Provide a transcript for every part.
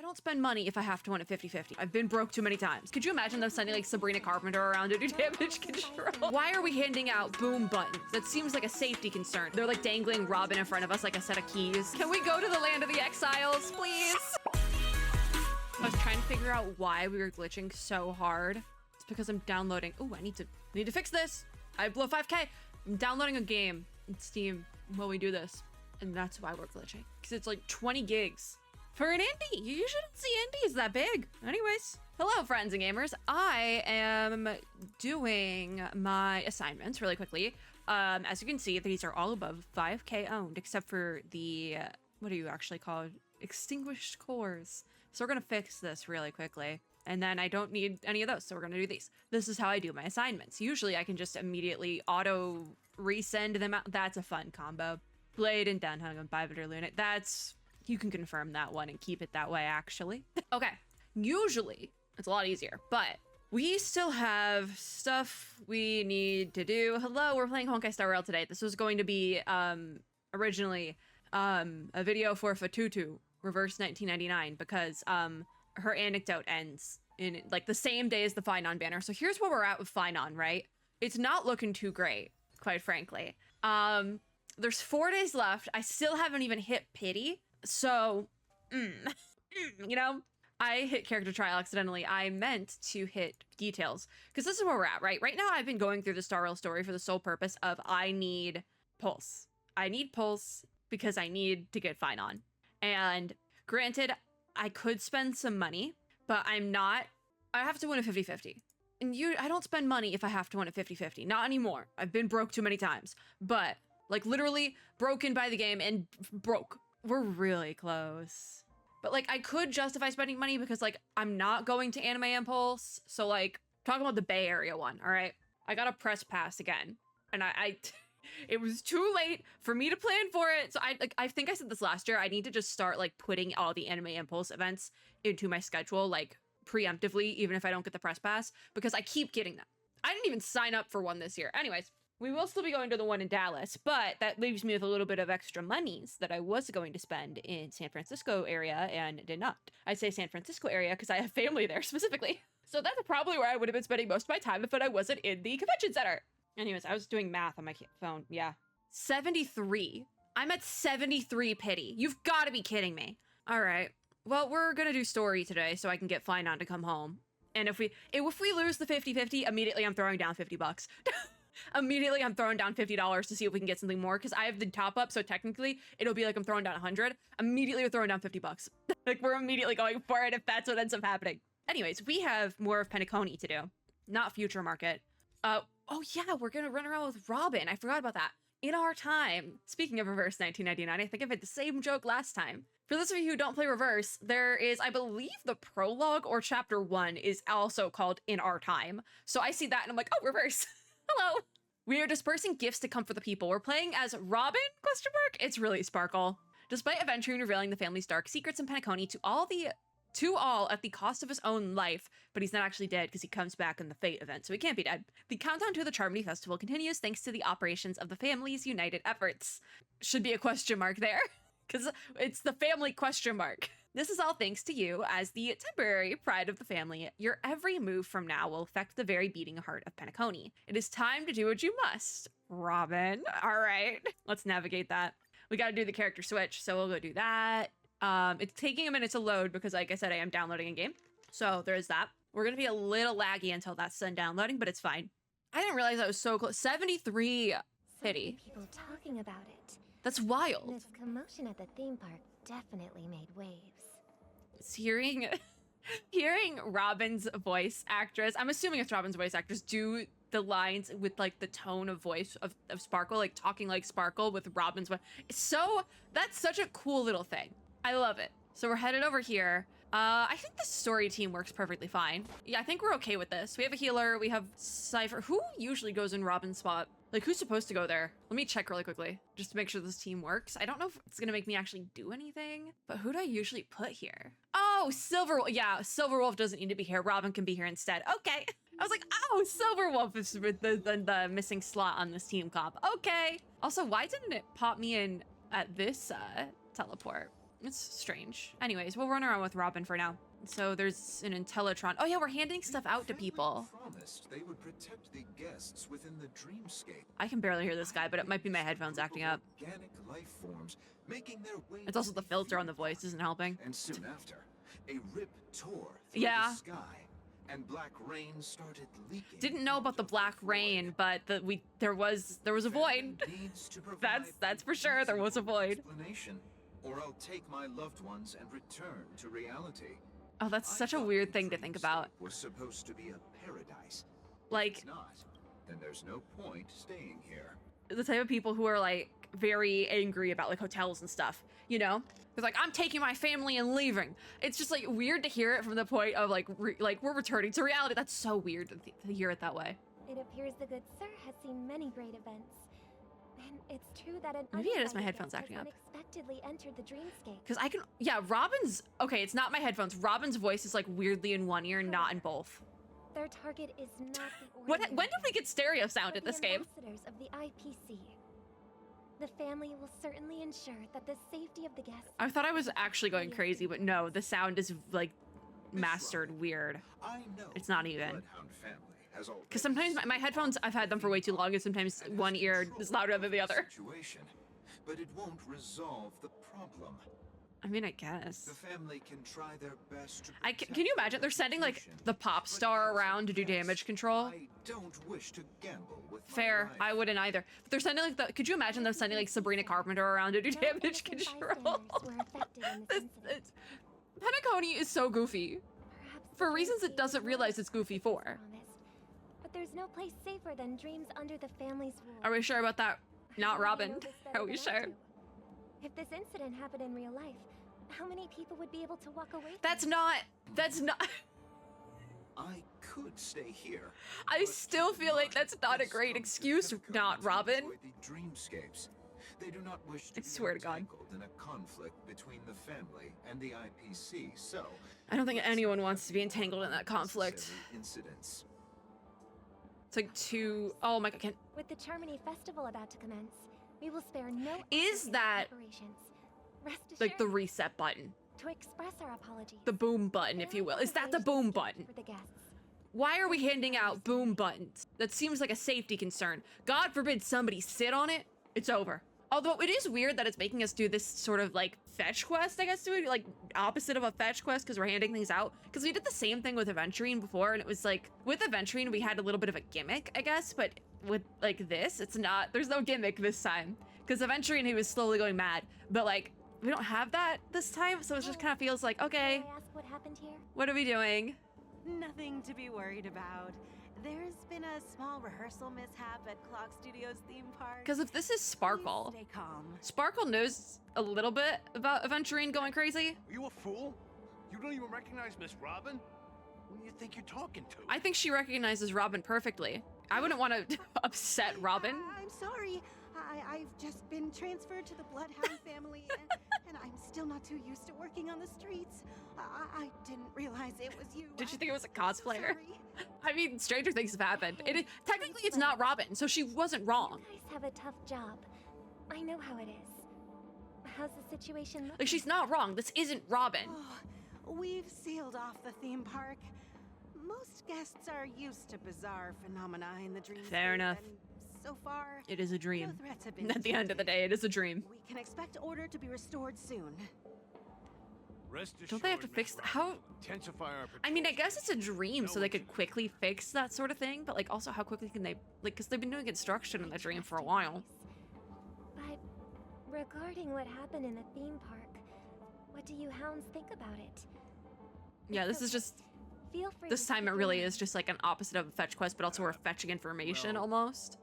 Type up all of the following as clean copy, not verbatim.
don't spend money if I have to win a 50-50. I've been broke too many times. Could you imagine them sending like Sabrina Carpenter around to do damage control? Why are we handing out boom buttons? That seems like a safety concern. They're like dangling Robin in front of us like a set of keys. Can we go to the land of the exiles, please? I was trying to figure out why we were glitching so hard. It's because I'm downloading. Oh, I need to fix this. I blow 5K. I'm downloading a game in Steam while we do this. And that's why we're glitching. Because it's like 20 gigs. For an indie, you shouldn't see indies that big. Anyways, hello friends and gamers. I am doing my assignments really quickly. As you can see, these are all above 5K owned, except for the, what do you actually call it? Extinguished cores. So we're gonna fix this really quickly. And then I don't need any of those, so we're gonna do these. This is how I do my assignments. Usually I can just immediately auto resend them out. That's a fun combo. Blade and Downhung and Biviter Lunate. That's, you can confirm that one and keep it that way, actually. Okay, usually it's a lot easier, but we still have stuff we need to do. Hello, we're playing Honkai Star Rail today. This was going to be originally a video for Fatutu, Reverse 1999, because her anecdote ends in like the same day as the Finon banner. So here's where we're at with Finon, right? It's not looking too great, quite frankly. There's 4 days left. I still haven't even hit pity. So, you know, I hit character trial accidentally. I meant to hit details because this is where we're at, right? Right now, I've been going through the Star Rail story for the sole purpose of I need pulse. I need pulse because I need to get Finon. And granted, I could spend some money, but I'm not. I have to win a 50-50. And I don't spend money if I have to win a 50-50. Not anymore. I've been broke too many times. But, like, literally broken by the game and broke. We're really close. But, like, I could justify spending money because, like, I'm not going to Anime Impulse. So, like, talking about the Bay Area one, all right? I got a press pass again. And it was too late for me to plan for it. So I think I said this last year. I need to just start like putting all the Anime Impulse events into my schedule, like preemptively, even if I don't get the press pass, because I keep getting them. I didn't even sign up for one this year. Anyways, we will still be going to the one in Dallas, but that leaves me with a little bit of extra monies that I was going to spend in San Francisco area and did not. I say San Francisco area because I have family there specifically. So that's probably where I would have been spending most of my time if I wasn't in the convention center. Anyways, I was doing math on my phone. Yeah. 73. I'm at 73 pity. You've got to be kidding me. All right. Well, we're going to do story today so I can get Finon to come home. And if we lose the 50-50, immediately I'm throwing down 50 bucks. Immediately I'm throwing down $50 to see if we can get something more because I have the top up. So technically it'll be like I'm throwing down 100. Immediately we're throwing down 50 bucks. Like we're immediately going for it if that's what ends up happening. Anyways, we have more of Penacony to do, not future market. Oh yeah, we're gonna run around with Robin. I forgot about that. In our time, speaking of Reverse 1999, I think I've had the same joke last time. For those of you who don't play Reverse, there is, I believe the prologue or chapter 1 is also called In Our Time. So I see that and I'm like, oh, Reverse, hello. We are dispersing gifts to comfort the people. We're playing as Robin, ? It's really Sparkle. Despite adventuring and revealing the family's dark secrets in Penacony to all at the cost of his own life, but he's not actually dead because he comes back in the Fate event, so he can't be dead. The countdown to the Charmony Festival continues thanks to the operations of the family's united efforts. Should be a question mark there, because it's the family ? This is all thanks to you as the temporary pride of the family. Your every move from now will affect the very beating heart of Penacony. It is time to do what you must, Robin. All right, let's navigate that. We got to do the character switch, so we'll go do that. It's taking a minute to load because, like I said, I am downloading a game. So there is that. We're going to be a little laggy until that's done downloading, but it's fine. I didn't realize I was so close. 73 pity. People talking about it. That's wild. This commotion at the theme park definitely made waves. It's hearing Robin's voice actress. I'm assuming it's Robin's voice actress. Do the lines with like the tone of voice of Sparkle, like talking like Sparkle with Robin's voice. So that's such a cool little thing. I love it. So we're headed over here. I think the story team works perfectly fine. Yeah, I think we're okay with this. We have a healer. We have Cypher. Who usually goes in Robin's spot? Like, who's supposed to go there? Let me check really quickly just to make sure this team works. I don't know if it's going to make me actually do anything, but who do I usually put here? Oh, Silverwolf. Yeah, Silverwolf doesn't need to be here. Robin can be here instead. Okay. I was like, oh, Silverwolf is with the missing slot on this team comp. Okay. Also, why didn't it pop me in at this teleport? It's strange. Anyways, we'll run around with Robin for now. So there's an Intellitron. Oh yeah, we're handing stuff out to people. Promised they would protect the guests within the dreamscape. I can barely hear this guy, but it might be my headphones acting up. Organic life forms making their way. It's also the filter on the voice isn't helping. And soon after, a rip tore through Yeah. the sky, and black rain started leaking. Didn't know about the black rain, but there was a void. That's for sure. There was a void. Explanation, or I'll take my loved ones and return to reality. Oh, that's such a weird thing to think about. Was supposed to be a paradise. Like, If it's not, then there's no point staying here. the type of people who are like very angry about like hotels and stuff, you know? It's like, I'm taking my family and leaving. It's just like weird to hear it from the point of like, we're returning to reality. That's so weird to hear it that way. It appears the good sir has seen many great events. And it's true that an Maybe it is my uninvited headphones guest acting has up. unexpectedly entered the dreamscape. Because I can, yeah, Robin's, okay, it's not my headphones. Robin's voice is like weirdly in one ear, not in both. Their target is not the When did we get stereo sound in but this the game? ambassadors of the IPC. The family will certainly ensure that the safety of the guests. I thought I was actually going crazy, but no, the sound is like mastered weird. I know It's not the even. Bloodhound family has already Because sometimes my headphones, I've had them for way too long, and sometimes and one has ear control is louder than the of other. Situation, but it won't resolve the problem. I mean, I The guess. family can try their best to Can you imagine? They're sending like the pop star around to do damage control. I don't wish to gamble with my Fair, life. I wouldn't either. But they're sending like could you imagine them sending like Sabrina Carpenter around to do No damage innocent control? bystanders were affected in this incident. Pentaconi is so goofy. Perhaps For the reasons it dreamscape doesn't was realize it's goofy as for. promised. But there's no place safer than dreams under the family's rule. Are we sure about that? Not You Robin. know this better Are we than I sure? do. If this incident happened in real life, how many people would be able to walk away? That's from not. I could stay here. I but still feel like that's not a guests great come to excuse, Pentagon not to Robin. enjoy the dreamscapes. They do not wish to I be swear to God. entangled in a conflict between the family and the IPC. So I don't think let's anyone not wants to be have entangled in that conflict. unnecessary Incidents. It's like two. Oh my God! Can, With the Charmony Festival about to commence, we will spare no Is effort in that, preparations. Rest like the assured, reset button, to express our apologies. the boom button, if you will. Is that the boom button? For the guests. Why are we handing out boom buttons? That seems like a safety concern. God forbid somebody sit on it. It's over. Although it is weird that it's making us do this sort of like fetch quest, I guess, to it, like opposite of a fetch quest because we're handing things out. Because we did the same thing with Aventurine before, and it was like with Aventurine we had a little bit of a gimmick, I guess, but with like this, it's not. There's no gimmick this time because Aventurine he was slowly going mad, but like we don't have that this time, so it just kind of feels like okay, May I ask what happened here? what are we doing? Nothing to be worried about. There's been a small rehearsal mishap at Clock Studios theme park. Because if this is Sparkle, Please stay calm. Sparkle knows a little bit about Aventurine going crazy. Are you a fool? You don't even recognize Miss Robin? Who do you think you're talking to? I think she recognizes Robin perfectly. I wouldn't want to upset Robin. I'm sorry. I've just been transferred to the Bloodhound family, and I'm still not too used to working on the streets. I didn't realize it was you. Did you think it was a I'm so cosplayer? sorry. I mean, stranger things have happened. Technically, it's not Robin, so she wasn't wrong. You guys have a tough job. I know how it is. How's the situation look? Like, she's not wrong. This isn't Robin. Oh, we've sealed off the theme park. Most guests are used to bizarre phenomena in the dream. Fair enough. So far, It is a no dream. threats have been At the end of the day, it is a dream. We can expect order to be restored soon. Rest Don't they have to assured, fix Miss how? Robin will intensify our I mean, I patrols. guess it's a dream, so they could quickly fix that sort of thing. But like, also, how quickly can they? Like, because they've been doing construction in the dream for a while. But regarding what happened in the theme park, what do you hounds think about it? Yeah, It's this is okay. just. Feel free This to time it speak really your is just like an opposite of a fetch quest, but also we're fetching information well- almost.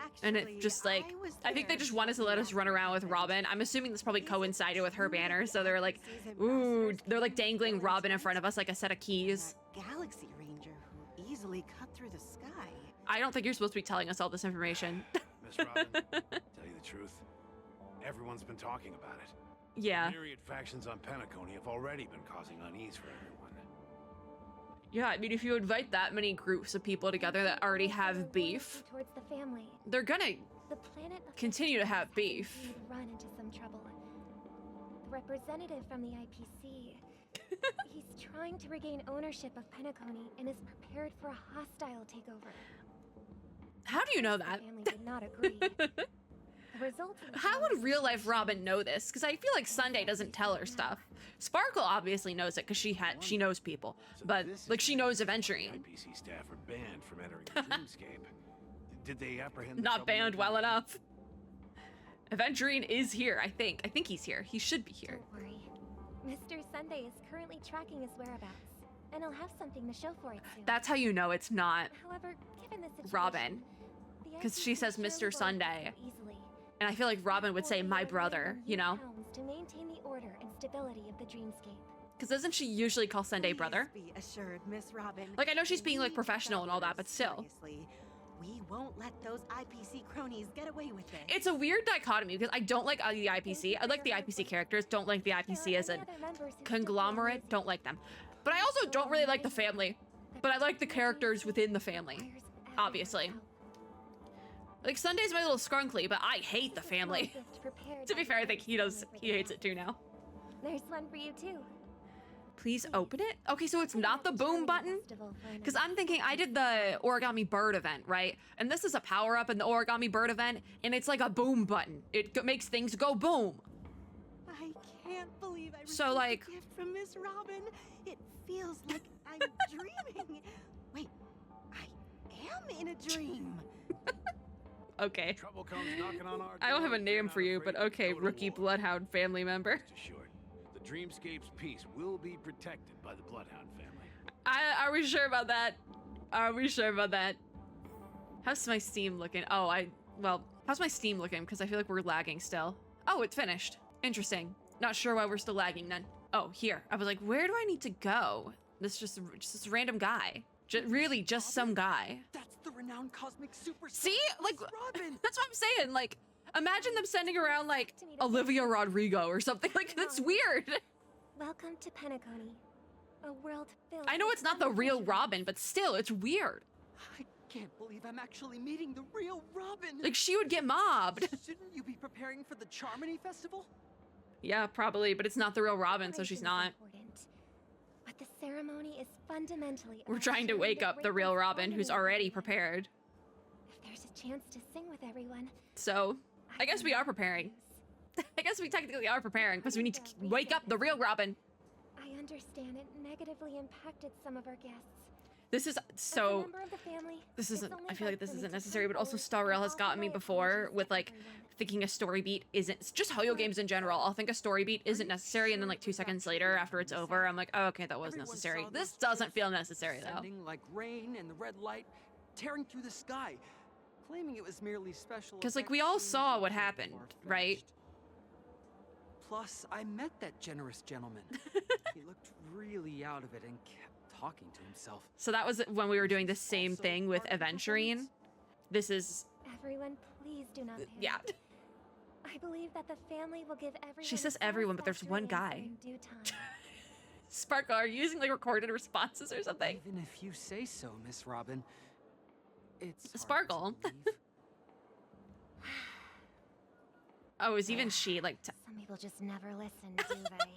Actually, And it just like, was I think they there just wanted to let us run around with Robin. I'm assuming this probably These coincided with her two banner, so they're like, galaxy's ooh, ambassadors they're like became dangling villains Robin in once. front of us like a set of keys. A galaxy ranger who easily cut through the sky. I don't think you're supposed to be telling us all this information. Miss Robin, tell you the truth, everyone's been talking about it. Yeah. Myriad factions on Pentaconi have already been causing unease for everyone. Yeah, I mean, if you invite that many groups of people together that already have beef, towards the family. they're gonna The planet of continue to have has beef. indeed run into some trouble. the representative from the IPC. He's trying to regain ownership of Penacony and is prepared for a hostile takeover. How do you know that? The family did not agree. The result of the How would real life conversation- Robin know this? Because I feel like Sunday doesn't tell her stuff. Sparkle obviously knows it because she knows people, but this like is she why knows the Aventurine. IPC staff are banned from entering the dreamscape. Did they apprehend the Not banned troublemaker? well enough. Aventurine is here, I think. I think he's here. He should be here. Don't worry. Mr. Sunday is currently tracking his whereabouts, and he'll have something to show for it soon. That's how you know it's not. However, given the situation, Robin. the 'Cause she IPC says surely Mr. won't Sunday. act easily. And I feel like Robin would say my brother, you know? To maintain the order and stability of the dreamscape. Because doesn't she usually call Sunday brother? Please be assured, Miss Robin. Like, I know she's being, like, We professional and all that, but still. seriously, we won't let those IPC cronies get away with it. It's a weird dichotomy because I don't like the IPC. I like the IPC characters, don't like the IPC as a conglomerate, don't like them. But I also don't really like the family. But I like the characters within the family, obviously. Like, Sunday's my little scrunkly, but I hate the family. To be fair, I think he hates it too now. There's one for you too. Please open it? Okay, so it's not the boom button? Because I'm thinking I did the origami bird event, right? And this is a power-up in the origami bird event, and it's like a boom button. It makes things go boom. I can't believe I received So, like- a gift from Miss Robin. It feels like I'm dreaming. Wait, I am in a dream. Okay. Trouble comes knocking on our I don't have a door, name we're for not you, but afraid to okay, go to rookie war. Bloodhound family member. Rest assured, the dreamscape's peace will be protected by the Bloodhound family. Are we sure about that? Are we sure about that? How's my Steam looking? Oh, well, how's my Steam looking? Because I feel like we're lagging still. Oh, it's finished. Interesting. Not sure why we're still lagging then. Oh, here. I was like, where do I need to go? This just this random guy. Really, just some guy. That's the renowned cosmic superstar. See? Like, Miss Robin. that's what I'm saying. Like, imagine them sending around, like, Olivia Rodrigo or something. Like, that's weird. Welcome to Penacony, a world filled. I know it's not the real Robin, but still, it's weird. I can't believe I'm actually meeting the real Robin. Like, she would get mobbed. Shouldn't you be preparing for the Charmony Festival? Yeah, probably, but it's not the real Robin, so she's not. But the ceremony is fundamentally. We're trying to wake up the real Robin, who's already prepared. If there's a chance to sing with everyone. So, I guess we are preparing. I guess we technically are preparing, because we need to wake up the real Robin. I understand it negatively impacted some of our guests. This is As a so... member of the family, This it's isn't... only I feel like right this for me isn't to necessary, come but also forward Star and Rail has offer gotten me my before apologies with, to like, everyone. thinking a story beat isn't... Just HoYo games in general. I'll think a story beat isn't necessary, and then, like, 2 seconds later, after it's over, I'm like, oh, okay, that was Everyone necessary. saw This those doesn't ships feel necessary, though. Descending like rain and the red light, tearing through the sky, claiming it was merely special. 'Cause, like, we all effects saw and what happened, right? far-fetched. Plus, I met that generous gentleman. He looked really out of it and kept talking to himself. So that was when we were doing the same Also thing with part of the Aventurine. performance? This is... Everyone, please do not panic. Yeah. I believe that the family will give everyone. She a says everyone, but there's one satisfactory guy. answer in due time. Sparkle, are you using, like, recorded responses or something? Even if you say so, Miss Robin. It's hard to Sparkle. believe. Oh, is even she, like... Some people just never listen, do they?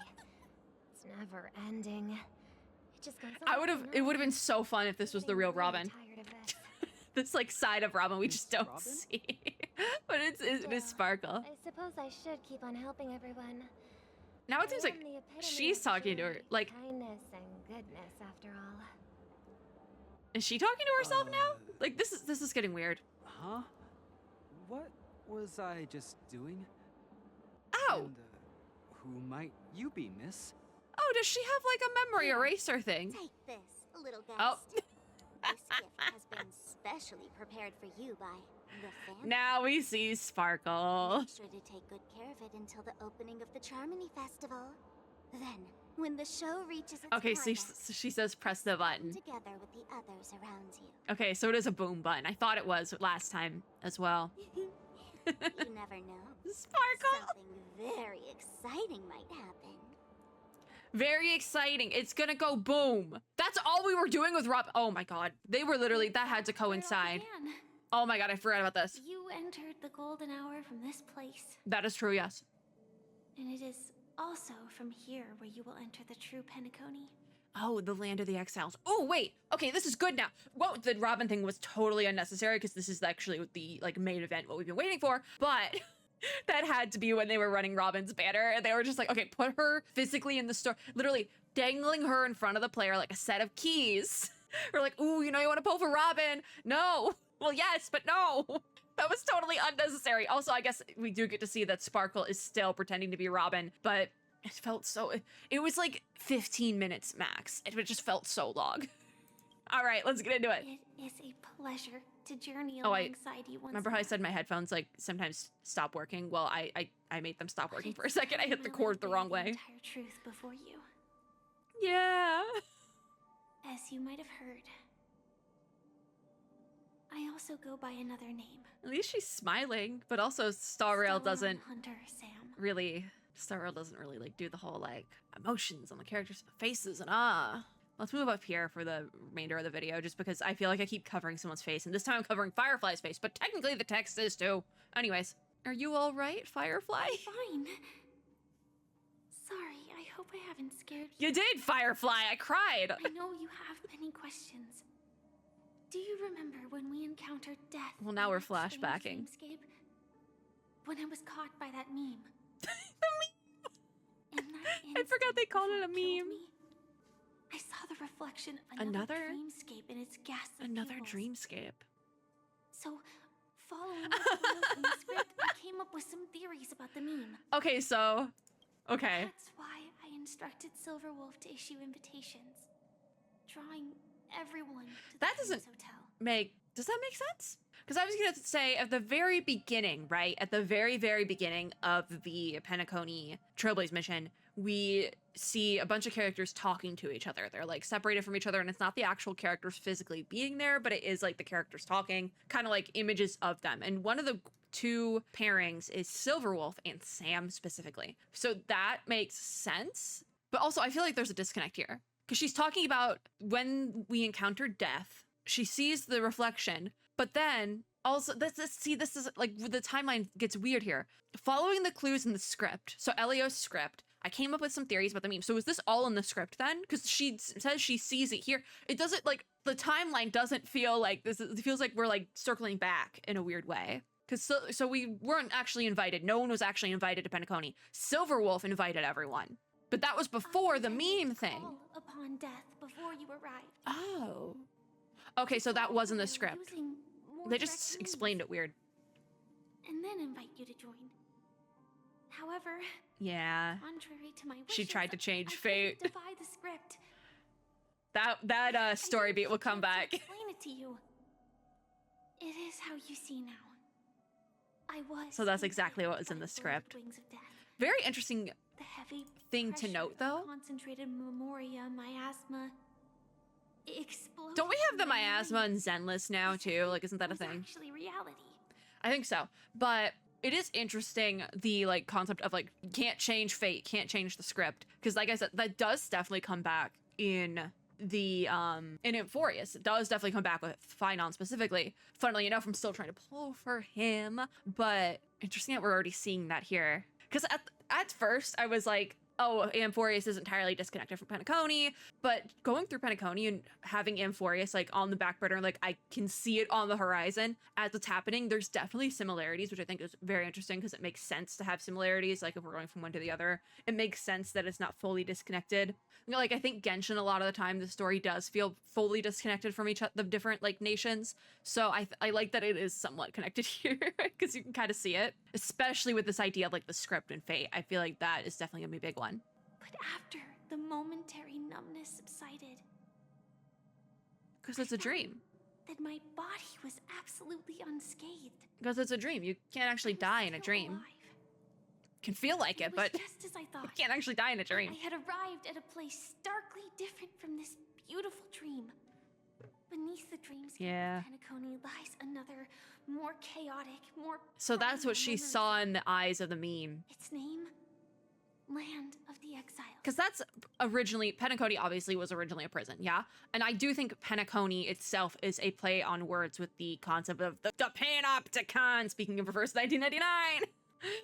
It's never ending. It just goes on. I would have... and It would have on. been so fun if this was the Getting real really Robin. tired of this. This, like, side of Robin we Miss just don't Robin? see. But it is Well, Sparkle. I suppose I should keep on helping everyone. Now it seems I like am the epitome she's of talking to her. joy, Like, kindness and goodness, after all. is she talking to herself now? Like, this is getting weird. Huh? What was I just doing? Ow! And, who might you be, miss? Oh, does she have, like, a memory eraser thing? Take this, little guest. Oh. This gift has been specially prepared for you by the family. Now we see Sparkle. Make sure to take good care of it until the opening of the Charmony Festival. Then, when the show reaches its Okay, so climax, she says press the button. together with the others around you. Okay, so it is a boom button. I thought it was last time as well. You never know. Sparkle! Something very exciting might happen. Very exciting. It's gonna go boom. That's all we were doing with Rob. Oh my god. They were literally, that had to coincide. Oh my god, I forgot about this. You entered the golden hour from this place, That is true, yes. and it is also from here where you will enter the true Penacony. Oh, the land of the exiles. Oh, wait. Okay, this is good now. Well, the Robin thing was totally unnecessary because this is actually the like main event, what we've been waiting for. But that had to be when they were running Robin's banner and they were just like, okay, put her physically in the store, literally dangling her in front of the player like a set of keys. We're like, ooh, you know, you want to pull for Robin? No. Well, yes, but no. That was totally unnecessary. Also, I guess we do get to see that Sparkle is still pretending to be Robin, but it felt so, it was like 15 minutes max. It just felt so long. All right, let's get into it. It is a pleasure to journey Oh, alongside you once remember how I more. said my headphones like sometimes stop working? Well, I made them stop working for a It's second. I hit the my cord the bear wrong way. entire truth before you. Yeah. As you might have heard, I also go by another name. At least she's smiling, but also Star Rail Stellan doesn't Hunter Sam. really, Star Rail doesn't really like do the whole like emotions on the characters' faces and Let's move up here for the remainder of the video just because I feel like I keep covering someone's face and this time I'm covering Firefly's face, but technically the text is too. Anyways, are you all right, Firefly? Fine. Sorry, I hope I haven't scared you. You did, Firefly, I cried. I know you have many questions. Do you remember when we encountered death? Well, now in we're that strange flashbacking. dreamscape? When I was caught by that meme. In that I forgot they instant called it before a killed meme. me, I saw the reflection of another dreamscape in its ghastly Another pupils. dreamscape. So, following the clues in the script, I came up with some theories about the meme. Okay, so, okay. That's why I instructed Silverwolf to issue invitations, drawing everyone to the That Dreams doesn't Hotel. Does that make sense? Because I was gonna say at the very beginning, right? At the very, very beginning of the Penacony Trailblaze mission, we see a bunch of characters talking to each other. They're like separated from each other and it's not the actual characters physically being there, but it is like the characters talking, kind of like images of them. And one of the two pairings is Silverwolf and Sam specifically. So that makes sense. But also I feel like there's a disconnect here because she's talking about when we encountered death, she sees the reflection, but then also, this is like the timeline gets weird here. Following the clues in the script, so Elio's script, I came up with some theories about the meme. So is this all in the script then? Because she says she sees it here. It doesn't like, the timeline doesn't feel like this, it feels like we're like circling back in a weird way. Because so we weren't actually invited. No one was actually invited to Penacony. Silverwolf invited everyone. But that was before the meme thing. Call upon death before you arrived. Oh. Okay, so that was in the script. Using more They direct just means, explained it weird. and then invite you to join. However, Yeah. contrary to my wishes, She tried to change I fate. couldn't defy the script. That story beat will come back. Explain it to you. It is how you see now. I was. So that's exactly what was in the script. Wings of death. Very interesting The heavy thing to pressure note, of though. Concentrated memoria, miasma. Exploded. Don't we have the miasma and Zenless now too? Like, isn't that a thing? Actually, reality. I think so. But it is interesting, the like concept of like, can't change fate, can't change the script. Because like I said, that does definitely come back in the in Euphorius. It does definitely come back with Phynon specifically. Funnily enough, I'm still trying to pull for him, but interesting that we're already seeing that here. Because at first I was like, oh, Amphorius is entirely disconnected from Penacony, but going through Penacony and having Amphorius like on the back burner, like I can see it on the horizon as it's happening. There's definitely similarities, which I think is very interesting because it makes sense to have similarities. Like if we're going from one to the other, it makes sense that it's not fully disconnected. You know, like I think Genshin, a lot of the time, the story does feel fully disconnected from each other, the different like nations. So I like that it is somewhat connected here because you can kind of see it, especially with this idea of like the script and fate. I feel like that is definitely gonna be a big one. But after the momentary numbness subsided, Because it's a dream. that my body was absolutely unscathed. Because it's a dream. You can't actually I was die in a still dream. alive. Can feel like it, was but just as I you thought. can't actually die in a dream. I had arrived at a place starkly different from this beautiful dream. Beneath the dreamscape Yeah. of Penacony lies another, more chaotic, more. So that's what she primal saw memory. in the eyes of the meme. Its name, Land of the Exiles. Because that's originally, Penacony obviously was originally a prison, yeah? And I do think Penacony itself is a play on words with the concept of the Panopticon, speaking of reverse 1999.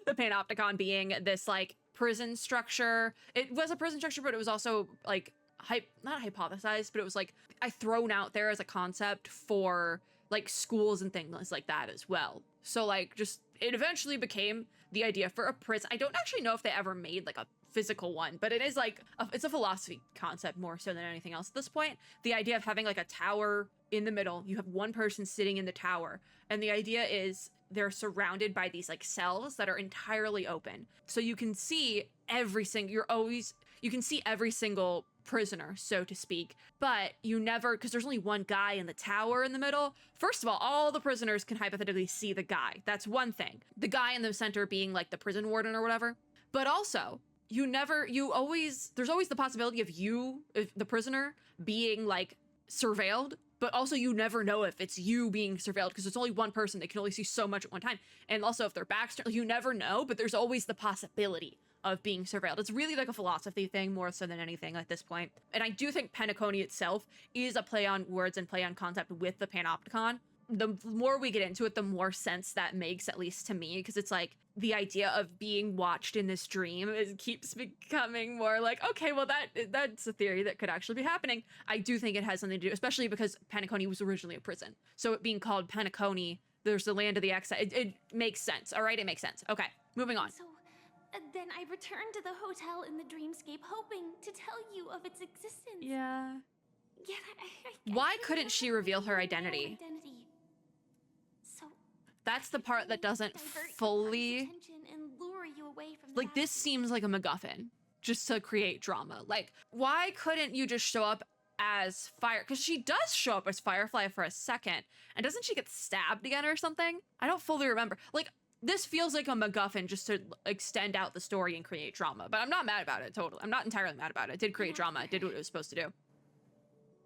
The Panopticon being this like prison structure. It was a prison structure, but it was also like not hypothesized, but it was like thrown out there as a concept for like schools and things like that as well. So like just it eventually became the idea for a prison. I don't actually know if they ever made like a physical one, but it is like it's a philosophy concept more so than anything else at this point. The idea of having like a tower in the middle, you have one person sitting in the tower, and the idea is they're surrounded by these like cells that are entirely open, so you can see every single prisoner, so to speak, but you never, because there's only one guy in the tower in the middle. First of all the prisoners can hypothetically see the guy. That's one thing. The guy in the center being like the prison warden or whatever. But also, there's always the possibility of the prisoner being like surveilled, but also you never know if it's you being surveilled because it's only one person. They can only see so much at one time. And also if their back's turned, you never know, but there's always the possibility of being surveilled. It's really like a philosophy thing more so than anything at this point. And I do think Penacony itself is a play on words and play on concept with the Panopticon. The more we get into it, the more sense that makes, at least to me, because it's like the idea of being watched in this dream keeps becoming more like, okay, well that's a theory that could actually be happening. I do think it has something to do, especially because Penacony was originally a prison. So it being called Penacony, there's the land of the exile. It makes sense, all right? It makes sense. Okay, moving on. So then I returned to the hotel in the dreamscape, hoping to tell you of its existence. Yeah. Yet Why couldn't she reveal her identity? So that's the part that doesn't fully and lure you away from like this seems like a MacGuffin just to create drama. Like, why couldn't you just show up as Fire? Because she does show up as Firefly for a second, and doesn't she get stabbed again or something? I don't fully remember. Like, this feels like a MacGuffin just to extend out the story and create drama, but I'm not mad about it. Totally, I'm not entirely mad about it. It did create drama. It did what it was supposed to do.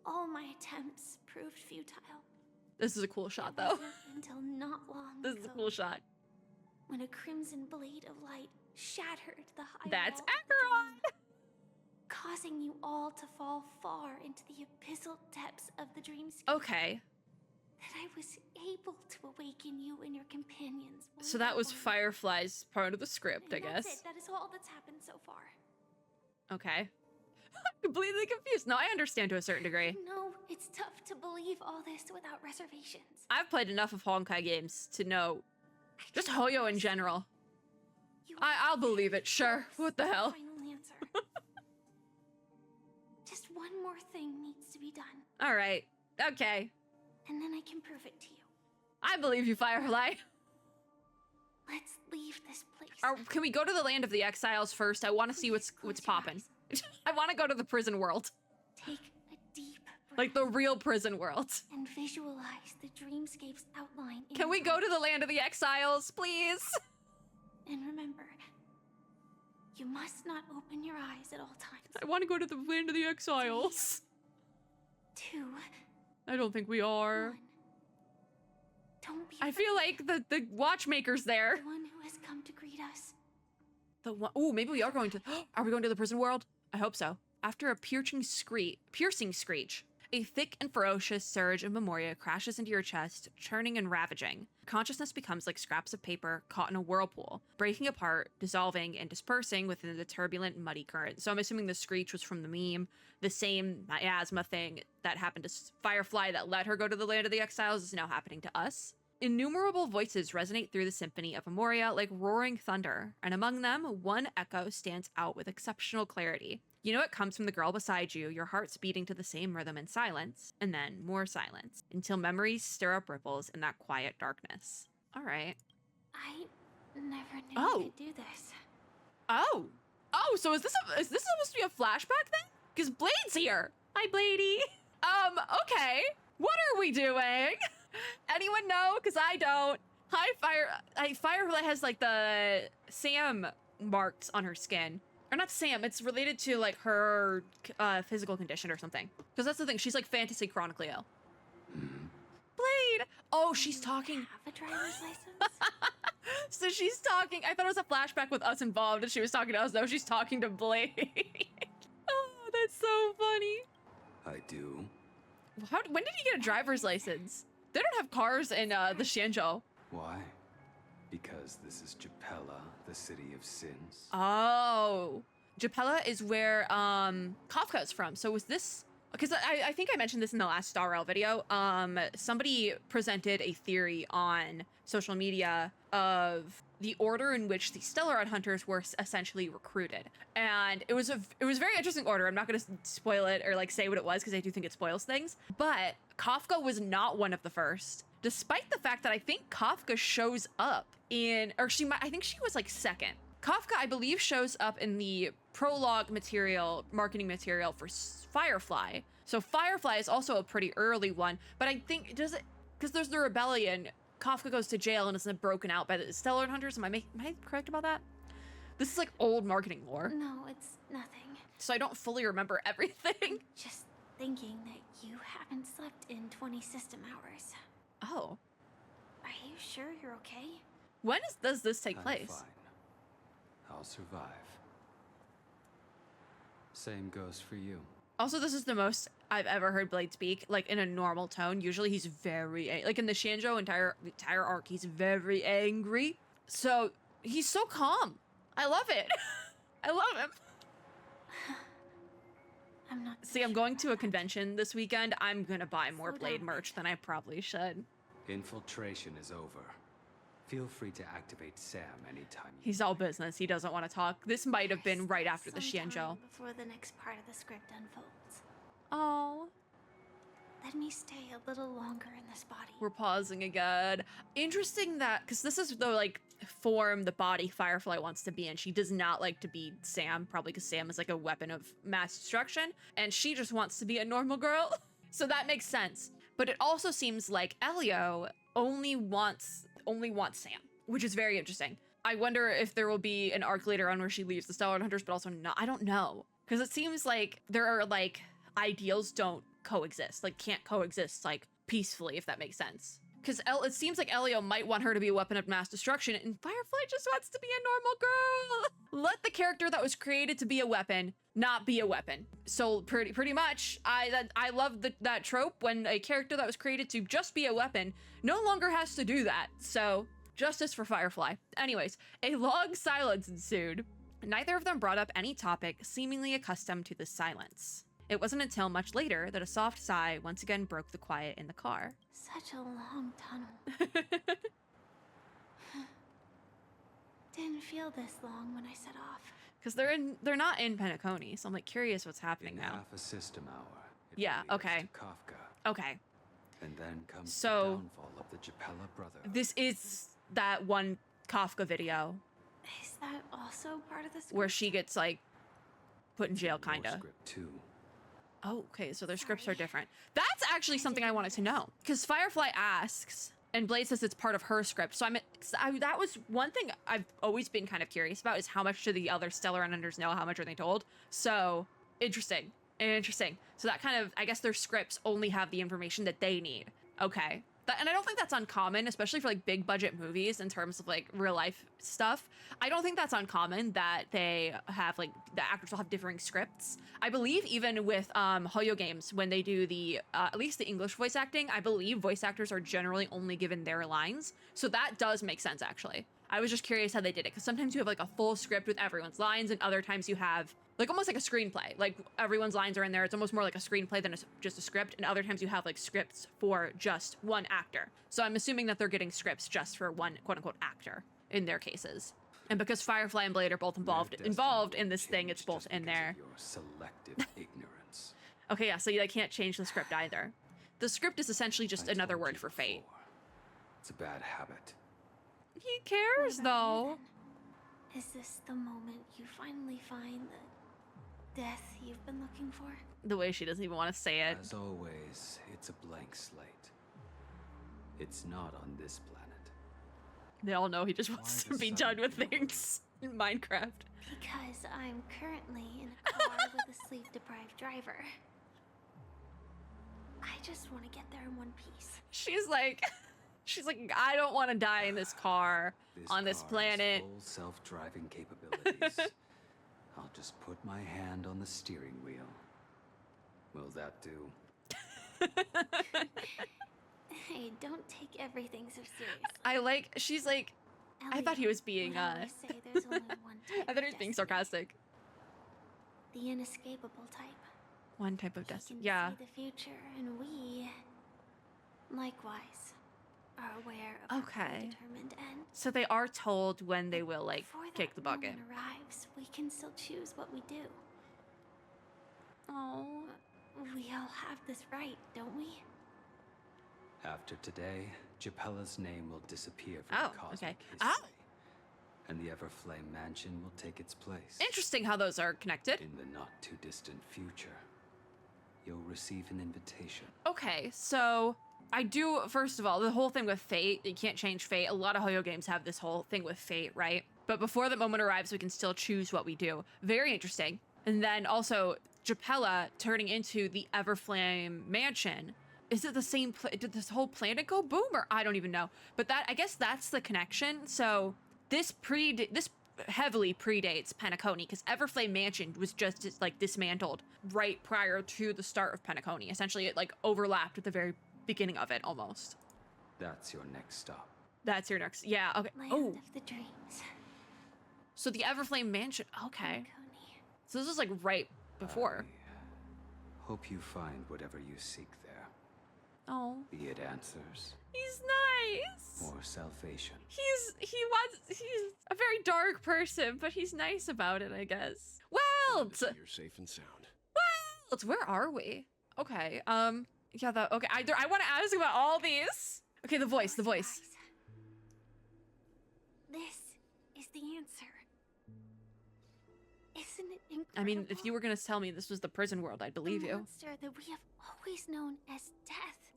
All my attempts proved futile. This is a cool shot, though. Until not long This is a cool shot. When a crimson blade of light shattered the high That's wall, Acheron! causing you all to fall far into the abyssal depths of the dreamscape. Okay. That I was able to awaken you and your companions. So that was Firefly's part of the script, I guess. That's it. That is all that's happened so far. Okay. I'm completely confused. No, I understand to a certain degree. No, it's tough to believe all this without reservations. I've played enough of Honkai games to know just Hoyo in general. I'll believe it, sure. What the hell? Final answer. Just one more thing needs to be done. All right. Okay. And then I can prove it to you. I believe you, Firefly. Let's leave this place. Can we go to the land of the exiles first? I want to see what's popping. I want to go to the prison world. Take a deep breath. Like the real prison world. And visualize the dreamscape's outline. Can we go to the land of the exiles, please? And remember, you must not open your eyes at all times. I want to go to the land of the exiles. 2. I don't think we are. 1. Don't be I feel like the watchmaker's there. the one who has come to greet us. The one. Ooh, maybe we are going to. Are we going to the prison world? I hope so. After a piercing screech, a thick and ferocious surge of memoria crashes into your chest, churning and ravaging. Consciousness becomes like scraps of paper caught in a whirlpool, breaking apart, dissolving, and dispersing within the turbulent, muddy current. So I'm assuming the screech was from the meme, the same miasma thing that happened to Firefly that let her go to the land of the exiles is now happening to us. Innumerable voices resonate through the symphony of Memoria like roaring thunder, and among them, one echo stands out with exceptional clarity. You know it comes from the girl beside you, your heart's beating to the same rhythm in silence, and then more silence, until memories stir up ripples in that quiet darkness. All right. I never knew you could do this. Oh, so is this supposed to be a flashback then? Because Blade's here. Hi, Bladey. Okay. What are we doing? Anyone know? Because I don't. Hi, Firefly has like the Sam marks on her skin. Or not Sam, it's related to like her physical condition or something. Because that's the thing, she's like fantasy chronically ill. Blade! Oh, she's talking. Have a driver's license? So she's talking. I thought it was a flashback with us involved and she was talking to us. No, she's talking to Blade. Oh, that's so funny. I do. When did he get a driver's license? They don't have cars in the Xianzhou. Why? Because this is Japella, the city of sins. Oh, Japella is where Kafka is from. So was this? Because I think I mentioned this in the last Star Rail video. Somebody presented a theory on social media of the order in which the Stellar Hunters were essentially recruited, and it was a very interesting order. I'm not going to spoil it or like say what it was because I do think it spoils things. But Kafka was not one of the first, despite the fact that I think Kafka shows up in, or I think she was like second. Kafka, I believe, shows up in the prologue material, marketing material for Firefly. So Firefly is also a pretty early one, but I think, because there's the rebellion, Kafka goes to jail and isn't broken out by the Stellar Hunters. Am I correct about that? This is like old marketing lore. No, it's nothing. So I don't fully remember everything. Just thinking that you haven't slept in 20 system hours. Oh. Are you sure you're okay? When does this take I'm place? fine. I'll survive. Same goes for you. Also, this is the most I've ever heard Blade speak, like in a normal tone. Usually he's very, like in the Shanjo entire arc, he's very angry. So he's so calm. I love it. I love him. I'm not. See, I'm going to a convention this weekend. I'm gonna buy more Slow Blade down. merch than I probably should. Infiltration is over. Feel free to activate Sam anytime. He's all business. He doesn't want to talk. This might have been right after the Some Xianzhou. time before the next part of the script unfolds. Oh, Let me stay a little longer in this body. we're pausing again. Interesting that, because this is the like form, the body Firefly wants to be in. She does not like to be Sam, probably because Sam is like a weapon of mass destruction, and she just wants to be a normal girl. So that makes sense. But it also seems like Elio only wants Sam, which is very interesting. I wonder if there will be an arc later on where she leaves the Stellar Hunters, but also not. I don't know. Because it seems like there are like ideals don't coexist, like can't coexist like peacefully, if that makes sense. Because it seems like Elio might want her to be a weapon of mass destruction, and Firefly just wants to be a normal girl. Let the character that was created to be a weapon not be a weapon. So pretty much, I love that trope when a character that was created to just be a weapon no longer has to do that. So justice for Firefly. Anyways, a long silence ensued. Neither of them brought up any topic, seemingly accustomed to the silence. It wasn't until much later that a soft sigh once again broke the quiet in the car. Such a long tunnel. Didn't feel this long when I set off. Because they're not in Penacony, so I'm like curious what's happening In now. half a system hour. it Yeah, will lead us okay. to Kafka, Okay, and then comes So- the downfall of the Japella Brotherhood. this is that one Kafka video Is that also part of the script? where she gets like put in jail, More kinda. script too. Oh, okay, so their scripts are Sorry. different. That's actually something I wanted to know. Because Firefly asks, and Blade says it's part of her script. So that was one thing I've always been kind of curious about, is how much do the other Stellar Hunters know? How much are they told? So, interesting. So that kind of, I guess their scripts only have the information that they need. Okay. And I don't think that's uncommon, especially for like big budget movies in terms of like real life stuff. I don't think that's uncommon that they have like, the actors will have differing scripts. I believe even with HoYo games, when they do the, at least the English voice acting, I believe voice actors are generally only given their lines. So that does make sense, actually. I was just curious how they did it, because sometimes you have like a full script with everyone's lines, and other times you have like almost like a screenplay. Like everyone's lines are in there. It's almost more like a screenplay than just a script. And other times you have like scripts for just one actor. So I'm assuming that they're getting scripts just for one quote unquote actor in their cases. And because Firefly and Blade are both involved in this thing, it's both in there. Your selective ignorance. Okay, yeah, so they can't change the script either. The script is essentially just I another told word you for fate. before. It's a bad habit. He What cares about though. you then? Is this the moment you finally find the death you've been looking for? The way she doesn't even want to say it. As always, it's a blank slate. It's not on this planet. They all know he just wants Why to be the done sun with feels- things in Minecraft. Because I'm currently in a car with a sleep-deprived driver. I just want to get there in one piece. She's like, I don't want to die in this car on this car has planet. full self-driving capabilities. I'll just put my hand on the steering wheel. Will that do? Hey, don't take everything so serious. She's like, I thought he was being, would always say there's only one type I thought he was of being destiny. sarcastic. The inescapable type. One type of He destiny. can Yeah. see the future, and we, likewise, are aware of our Okay. predetermined end. So they are told when they will, like, Before kick that the bucket. moment arrives, we can still choose what we do. Oh. We all have this right, don't we? After today, Japella's name will disappear from Oh, the cosmic okay. history. Oh. And the Everflame Mansion will take its place. Interesting how those are connected. In the not-too-distant future, you'll receive an invitation. Okay, so I do, first of all, the whole thing with fate, you can't change fate. A lot of HoYo games have this whole thing with fate, right? But before that moment arrives, we can still choose what we do. Very interesting. And then also, Japella turning into the Everflame Mansion. Is it the same, did this whole planet go boom, or I don't even know. But that, I guess that's the connection. So this heavily predates Penacony, because Everflame Mansion was just like dismantled right prior to the start of Penacony. Essentially, it like overlapped at the very beginning of it almost. That's your next stop. That's your next, yeah, okay. Land Oh, of the dreams. so the Everflame Mansion, okay. Penacony. So this was like right before. I hope you find whatever you seek there. Oh, Be it answers he's nice. or salvation. He's a very dark person, but he's nice about it, I guess. Welt! You're safe and sound. Welt, where are we? Okay, yeah, okay, I want to ask about all these. Okay, the voice. Eyes. This is the answer. Isn't it incredible? I mean, if you were gonna tell me this was the prison world, I'd believe the you. monster that we have always known as death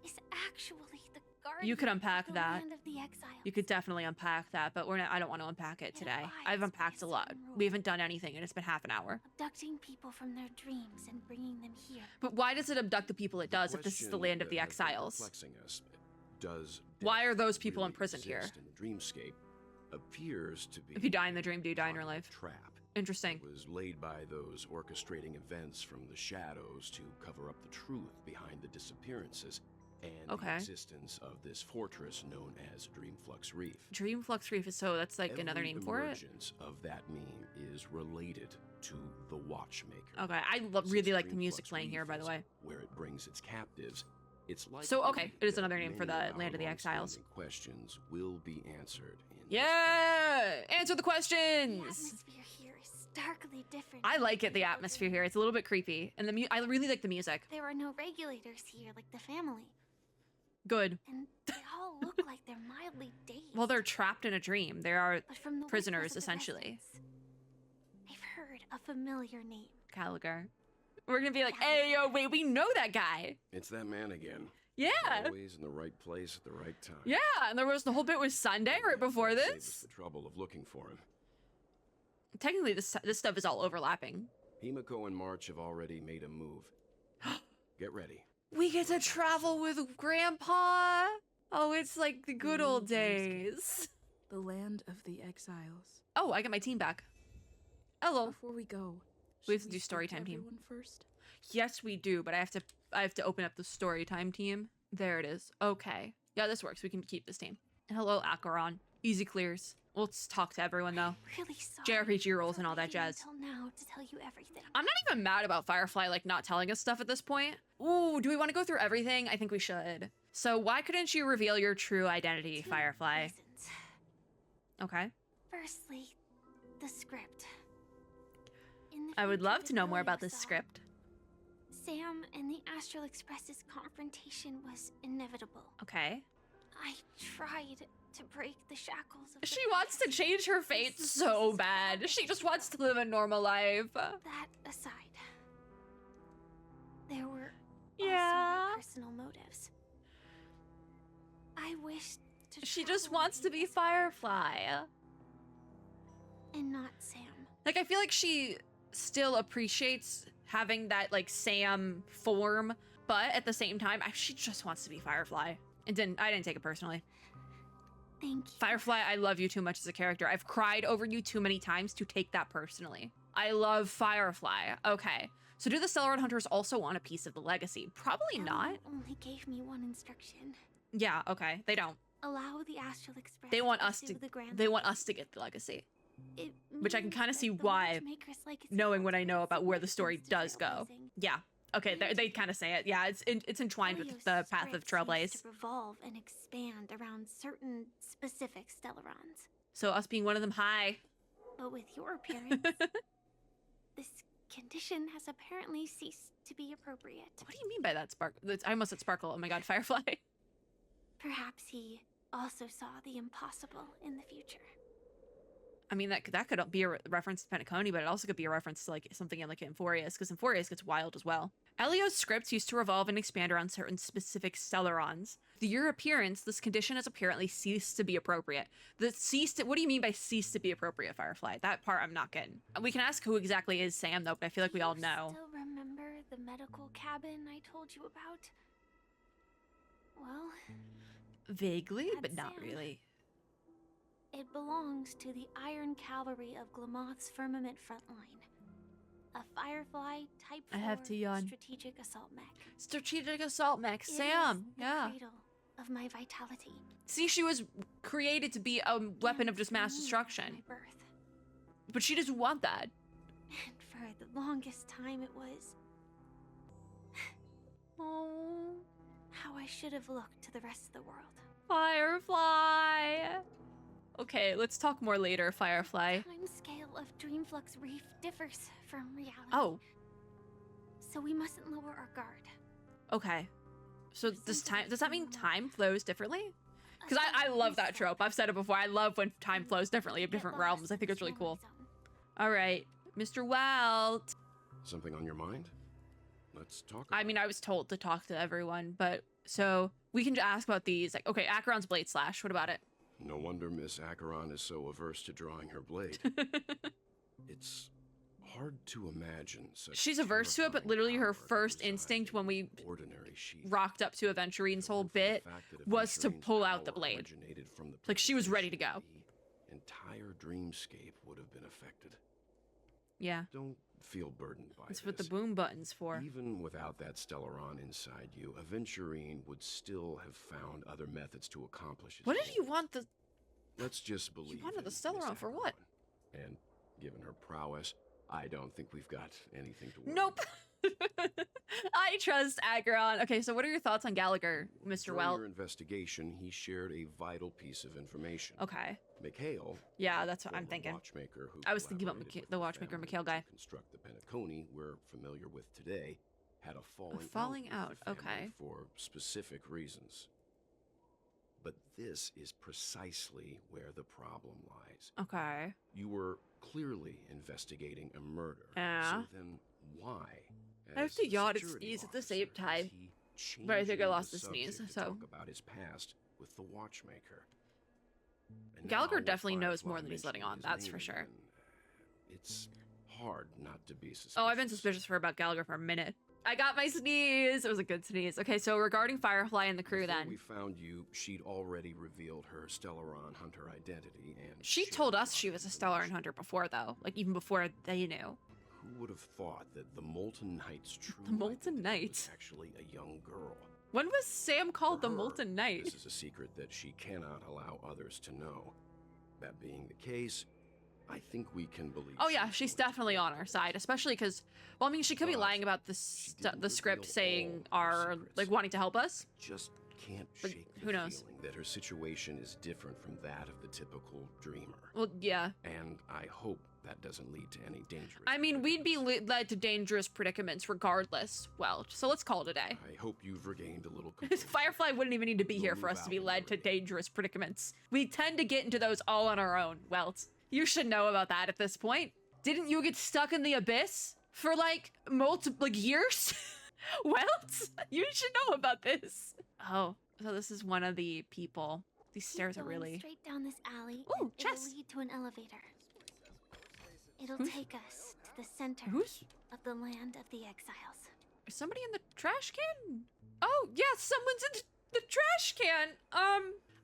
is actually the guardian. You could unpack of the that. Land of the exiles. You could definitely unpack that, but I don't want to unpack it today. I've abides unpacked a by lot. some We rule. haven't done anything, and it's been half an hour. Abducting people from their dreams and bringing them here. But why does it abduct the people it does if this is the land of the exiles? Does Why are death those people really imprisoned here? exist in the dreamscape appears to be If you die in the dream, do you die in real life? Trap. Interesting. It was laid by those orchestrating events from the shadows to cover up the truth behind the disappearances and Okay. the existence of this fortress known as Dreamflux Reef. Dreamflux Reef is so that's like another Every name for it. emergence of that meme is related to the Watchmaker. Okay, I Since really like the Dreamflux music playing here, Reef by the is way. where it brings its captives. It's like So, okay, it is another name for the Land of the Exiles. Questions will be answered. In this Yeah, answer the The questions. atmosphere here is starkly different. I from like it. The real atmosphere dreams. here, it's a little bit creepy, and I really like the music. There are no regulators here like the family, Good. and they all look like they're mildly dazed. Well, they're trapped in a dream. They are but from the prisoners, whispers of the essentially. residents, I've heard a familiar name. Caligar. We're gonna be like, hey, yo, wait, we know that guy. It's that man again. Yeah. Always in the right place at the right time. Yeah, and there was the whole bit with Sunday right before Save us this. the trouble of looking for him. Technically, this stuff is all overlapping. Himiko and March have already made a move. Get ready. We get to travel with Grandpa. Oh, it's like the good old days. The land of the exiles. Oh, I got my team back. Hello. Before we go, We have should to do story speak time team. everyone first. Yes, we do, but I have to open up the story time team. There it is. Okay. Yeah, this works. We can keep this team. And hello, Acheron. Easy clears. Let's talk to everyone though. Really sorry. JRPG roles for and all that waiting jazz. Until now to tell you everything. I'm not even mad about Firefly like not telling us stuff at this point. Ooh, do we want to go through everything? I think we should. So why couldn't you reveal your true identity, Two Firefly? reasons. Okay. Firstly, the script. In the I would future love that to know more about William this saw, script. Sam and the Astral Express's confrontation was inevitable. Okay. I tried to break the shackles of She wants to change her fate so bad. She just wants to live a normal life. That aside, there were Yeah. also my personal motives. I wished to She just travel wants with to you be as Firefly Firefly. and not Sam. Like, I feel like she still appreciates having that, like, Sam form, but at the same time, she just wants to be Firefly. I didn't take it personally. Thank you. Firefly, I love you too much as a character. I've cried over you too many times to take that personally. I love Firefly. Okay. So do the Stellar Hunters also want a piece of the legacy? Probably not. Ellen only gave me one instruction. Yeah, okay. They don't. allow the Astral Express They want to us to. pursue the grand They want us to get the legacy, It which I can means kind of that see the why, Watchmaker's legacy knowing what I know ultimates about where the story significance to does go. Trailblazing. Yeah. Okay, they kind of say it. Yeah, it's entwined with the path of Trailblaze. To revolve and expand around certain specific Stellarons. So us being one of them, hi. But with your appearance, this condition has apparently ceased to be appropriate. What do you mean by that, Sparkle? I almost said Sparkle. Oh my god, Firefly. Perhaps he also saw the impossible in the future. I mean, that could be a reference to Penacony, but it also could be a reference to like something in like Emphorius, because Emphorius gets wild as well. Elio's scripts used to revolve and expand around certain specific Stellarons. With your appearance, this condition has apparently ceased to be appropriate. What do you mean by ceased to be appropriate, Firefly? That part I'm not getting. We can ask who exactly is Sam though, but I feel like we all know. Still remember the medical cabin I told you about? Well, Vaguely, but that's not Sam. really. It belongs to the Iron Cavalry of Glamoth's Firmament Frontline. A Firefly Type 4 I have to yawn. strategic assault mech. Strategic assault mech, It Sam. is the Yeah. cradle of my vitality. See, she was created to be a weapon of just mass And destruction, my birth. but she doesn't want that. And for the longest time it was Oh, how I should have looked to the rest of the world. Firefly. Okay, let's talk more later, Firefly. The time scale of Dreamflux Reef differs from reality. Oh, So we mustn't lower our guard. okay. So does that mean time flows differently? Because I love that trope. I've said it before. I love when time flows differently of different realms. I think it's really cool. All right, Mr. Welt. Something on your mind? Let's talk. I mean, I was told to talk to everyone, but so we can just ask about these. Like, okay, Acheron's Blade Slash. What about it? No wonder Miss Acheron is so averse to drawing her blade. It's hard to imagine such. She's averse to it, but terrifying literally her power first reside instinct when we in ordinary sheath. rocked up to Aventurine's whole bit was to pull out the blade. Originated from the Like, she was ready to go. The entire dreamscape would have been affected. Yeah, Don't feel burdened by that's this. what the boom button's for. Even without that Stellaron inside you, Aventurine would still have found other methods to accomplish his What did goal. you want the? Let's just believe. wanted in the Miss Stellaron for what? Acheron. And given her prowess, I don't think we've got anything to worry Nope. I trust Acheron. Okay, so what are your thoughts on Gallagher, Mr. During Welt? your investigation, he shared a vital piece of information. Okay. Mikhail, Yeah, that's what I'm former thinking. watchmaker who I was thinking about collaborated with the watchmaker family Mikhail guy. to construct the Penacony we're familiar with today, had a falling, falling out, out, with the family okay. for specific reasons. But this is precisely where the problem lies. Okay. You were clearly investigating a murder. Yeah. So then why? I have as to yawn and security sneeze at the same officer, time. is he But I think I changing lost the a sneeze, subject to so- talk about his past with the watchmaker. And Gallagher now with definitely knows Firefly more than he's letting on, mentioning his that's for name sure. again, it's hard not to be suspicious. Oh, I've been suspicious for about Gallagher for a minute. I got my sneeze. It was a good sneeze. Okay, so regarding Firefly and the crew Before then. we found you, she'd already revealed her Stellaron hunter identity, and She shared told a us lot she of was a information. Stellar Hunter before, though. Like, even before they knew. Who would have thought that the Molten Knight's true The Molten identity Knight? was actually a young girl? When was Sam called For the her, Molten Knight? This is a secret that she cannot allow others to know. That being the case, I think we can believe. Oh yeah, she's definitely on our side, especially because, well, I mean, she could be But lying about didn't the script reveal saying all her our, secrets. like, wanting to help us. Just can't But shake the who knows? feeling that her situation is different from that of the typical dreamer. Well, yeah. And I hope that doesn't lead to any dangerous. I mean, we'd be predicaments. led to dangerous predicaments regardless. Well, so let's call it a day. I hope you've regained a little composure. Firefly wouldn't even need to be We'll here for move us to out be when led we're to ready. dangerous predicaments. We tend to get into those all on our own. Welt, you should know about that at this point. Didn't you get stuck in the abyss for like multiple years? Welt, you should know about this. Oh, so this is one of the people. These stairs are Going really. straight down this alley. Ooh, and chess. It'll lead to an elevator. It'll Who's- take us to the center Who's of the land of the exiles. is somebody in the trash can? Oh, yes, someone's in the trash can.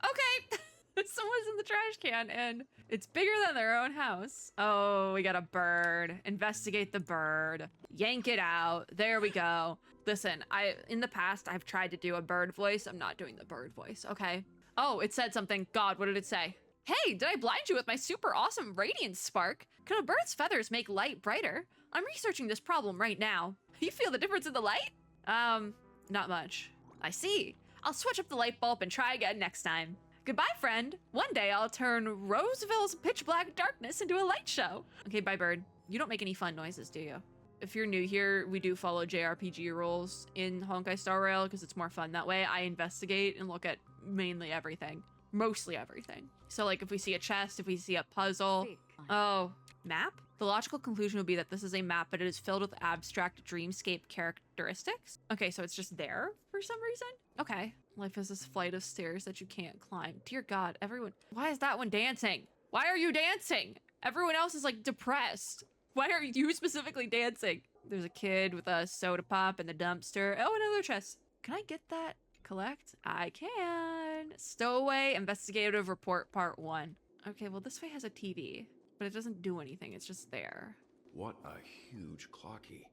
Okay. Someone's in the trash can and it's bigger than their own house. Oh, we got a bird. Investigate the bird. Yank it out. There we go. Listen, in the past I've tried to do a bird voice. I'm not doing the bird voice, okay? Oh, it said something. God, what did it say? Hey, did I blind you with my super awesome radiance spark? Can a bird's feathers make light brighter? I'm researching this problem right now. You feel the difference in the light? Not much. I see. I'll switch up the light bulb and try again next time. Goodbye, friend. One day I'll turn Roseville's pitch black darkness into a light show. Okay, bye, bird. You don't make any fun noises, do you? If you're new here, we do follow JRPG rules in Honkai Star Rail because it's more fun that way. I investigate and look at mainly everything. Mostly everything. So like if we see a chest, if we see a puzzle. Oh, map? The logical conclusion would be that this is a map, but it is filled with abstract dreamscape characteristics. Okay, so it's just there for some reason? Okay. Life is this flight of stairs that you can't climb. Dear God, everyone. Why is that one dancing? Why are you dancing? Everyone else is like depressed. Why are you specifically dancing? There's a kid with a soda pop in the dumpster. Oh, another chest. Can I get that? Collect? I can. Stowaway investigative report part 1. Okay, well this way has a TV, but it doesn't do anything. It's just there. What a huge clocky.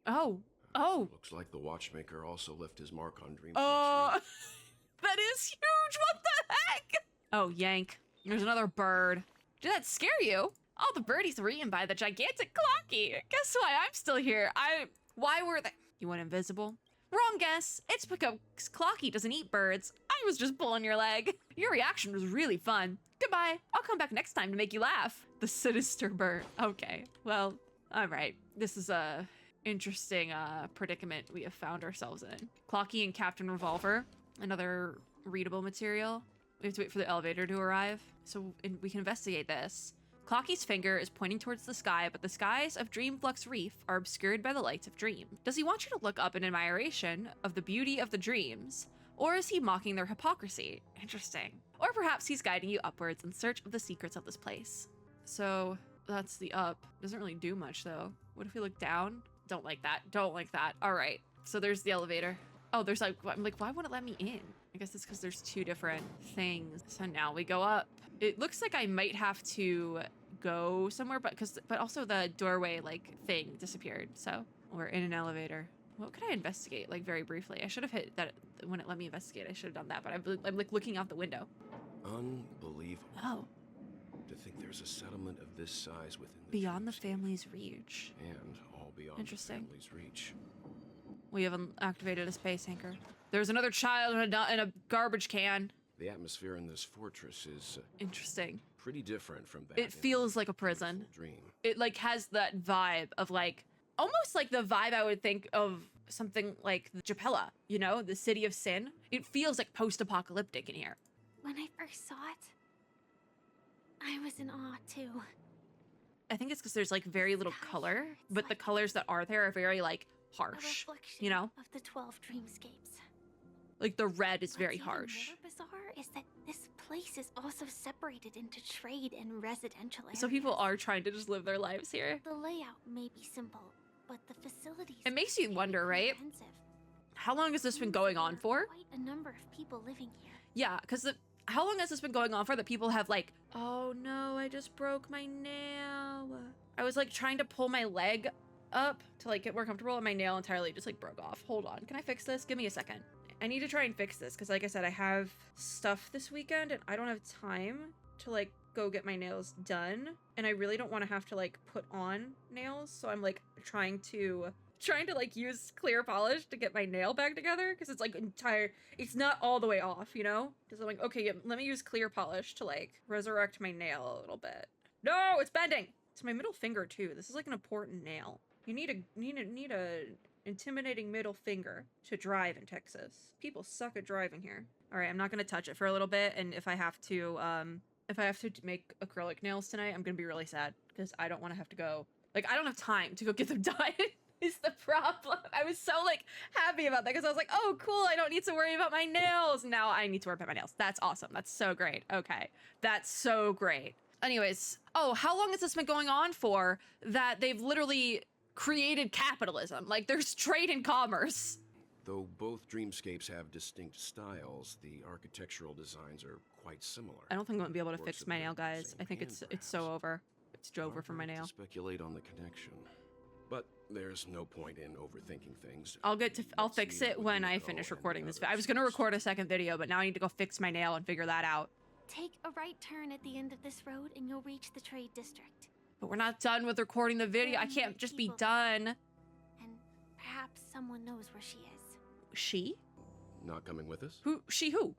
Oh. Oh. Looks like the watchmaker also left his mark on Dream. Oh, that is huge. What the heck? Oh, yank. There's another bird. Did that scare you? All the birdies were eaten by the gigantic clocky. Guess why I'm still here? Why were they? You went invisible? Wrong guess. It's because Clocky doesn't eat birds. I was just pulling your leg. Your reaction was really fun. Goodbye. I'll come back next time to make you laugh. The sinister bird. Okay. Well, all right. This is a interesting predicament we have found ourselves in. Clocky and Captain Revolver. Another readable material. We have to wait for the elevator to arrive. So we can investigate this. Clocky's finger is pointing towards the sky, but the skies of Dreamflux Reef are obscured by the lights of Dream. Does he want you to look up in admiration of the beauty of the dreams? Or is he mocking their hypocrisy? Interesting. Or perhaps he's guiding you upwards in search of the secrets of this place. So that's the up. Doesn't really do much though. What if we look down? Don't like that. Don't like that. All right. So there's the elevator. Oh, there's like, I'm like, why won't it let me in? I guess it's because there's two different things. So now we go up. It looks like I might have to go somewhere, but also the doorway like thing disappeared. So we're in an elevator. What could I investigate? Like very briefly. I should have hit that when it let me investigate. I should have done that, but I'm like looking out the window. Unbelievable. Oh. To think there's a settlement of this size within beyond the family's reach. And all beyond Interesting. the family's reach. We haven't activated a space anchor. There's another child in a garbage can. The atmosphere in this fortress is interesting. Pretty different from that. It feels like a prison. Dream. It like has that vibe of like almost like the vibe I would think of something like Japella, you know, the city of sin. It feels like post-apocalyptic in here. When I first saw it, I was in awe too. I think it's because there's like very little color, but the colors that are there are very like harsh, you know? Of the 12 dreamscapes. Like the red is very harsh. What's more bizarre is that this place is also separated into trade and residential areas. So people are trying to just live their lives here. The layout may be simple, but the facilities. It makes you wonder, right? How long has this been going on for? Quite a number of people living here. Yeah, because how long has this been going on for that people have like, oh no, I just broke my nail. I was like trying to pull my leg up to like get more comfortable and my nail entirely just like broke off. Hold on, can I fix this? Give me a second. I need to try and fix this because like I said, I have stuff this weekend and I don't have time to like go get my nails done. And I really don't want to have to like put on nails. So I'm like trying to like use clear polish to get my nail back together because it's like it's not all the way off, you know? Because I'm like, okay, yeah, let me use clear polish to like resurrect my nail a little bit. No, it's bending. It's my middle finger too. This is like an important nail. You need a intimidating middle finger to drive in Texas. People suck at driving here. All right, I'm not gonna touch it for a little bit, and if I have to make acrylic nails tonight, I'm gonna be really sad because I don't want to have to go. Like, I don't have time to go get them done. Is the problem. I was so like happy about that because I was like, oh cool, I don't need to worry about my nails. Now I need to worry about my nails. That's awesome. That's so great. Okay, that's so great. Anyways, oh, how long has this been going on for that they've literally created capitalism? Like there's trade and commerce. Though both dreamscapes have distinct styles, the architectural designs are quite similar. I don't think I'm gonna be able to fix my nail, guys. I think it's so over. It's over for my nail. To speculate on the connection. But There's no point in overthinking things. I'll fix it when I finish recording this. I was gonna record a second video, but now I need to go fix my nail and figure that out. Take a right turn at the end of this road and you'll reach the trade district. But we're not done with recording the video. I can't just be done. And perhaps someone knows where she is. She? Not coming with us? Who? She who?